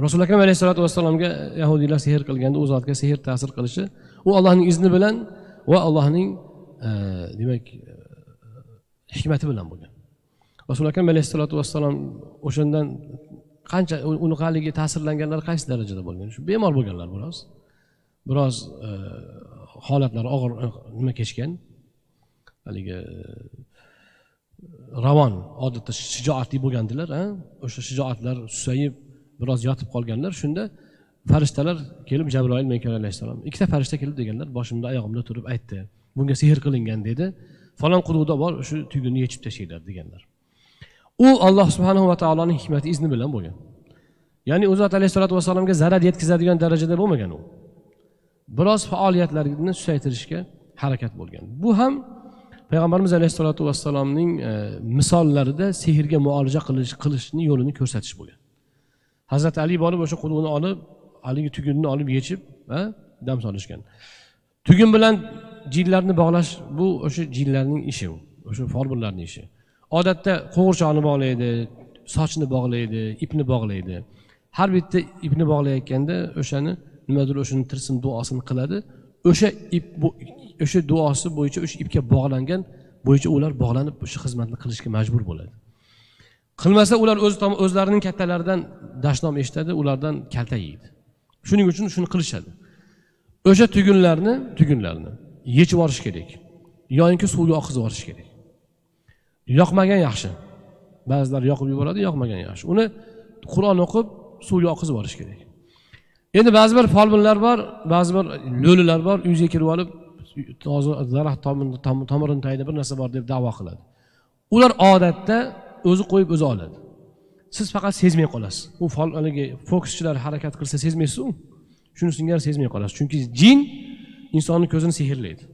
Rasul akram alayhissalatu vassalomga yahudiylar sehr qilganda u zotga sehr ta'sir qilishi u Allohning izni bilan va Allohning demak hikmati bilan bo'lgan. Rasul akram alayhissalatu vassalom o'shandan qancha uni haliga ta'sirlanganlar qaysi darajada bo'lgan? Shu bemor bo'lganlar biroz holatlari og'ir nima kechgan. Haligi ravon odatda shijoatli bo'lgandilar, o'sha shijoatlar susayib biroz yotib qolganlar. Shunda farishtalar kelib Jabroil Mikail alayhissalom, ikkita farishta kelib deganlar, boshimda oyog'imda turib aytdi. Bunga sehr qilingan dedi. Falon quduqda bor, shu tuguni yechib tashlaylar deganlar. U Alloh subhanahu va taoloning hikmati izni bilan bo'lgan. Ya'ni u zot alayhissalatu vassalomga zarar yetkazadigan darajada bo'lmagan u. Biroz faoliyatlarini susaytirishga harakat bo'lgan. Bu ham Payg'ambarimiz alayhissalatu vassalomning misollarida sehrga muolaja qilishni yo'lini ko'rsatish bo'lgan. Hazrat Ali borib o'sha quduqni olib, haligi tugunni olib yechib, dam solishgan. Tugun bilan jinlarni bog'lash bu o'sha jinlarning ishi, o'sha folbinlarning ishi. Odatda qo'g'irchoqni bog'laydi, sochni bog'laydi, ipni bog'laydi. Har bitta ipni bog'layotganda o'shani nimadir o'shani tirsim duosini qiladi. O'sha ip o'sha duosi bo'yicha o'sha ipga bog'langan bo'yicha ular bog'lanib o'sha xizmatni qilishga majbur bo'ladi. Qilmasa ular o'zlarining kattalaridan dashnom eshitadi, ulardan kalta yeydi. Shuning uchun shuni qilishadi. O'sha tugunlarni yechib yuborish kerak. Yo'inki suvga oqizib yuborish kerak. Yoqmagan yaxshi. Ba'zilar yoqib yuboradi, yoqmagan yaxshi. Uni Qur'on o'qib suvga oqizib yuborish kerak. Endi ba'zi bir folbinlar bor, ba'zi bir lo'lilar bor, uyga kirib olib, toza daraxt tomirini tagida bir narsa bor deb da'vo qiladi. Ular odatda o'zi qo'yib o'zi oladi. Siz faqat sezmay qolasiz. U haligi fokuschilar harakat qilsa sezmaysiz-ku. Shuni singari sezmay qolasiz. Chunki jin insonning ko'zini sehrlaydi.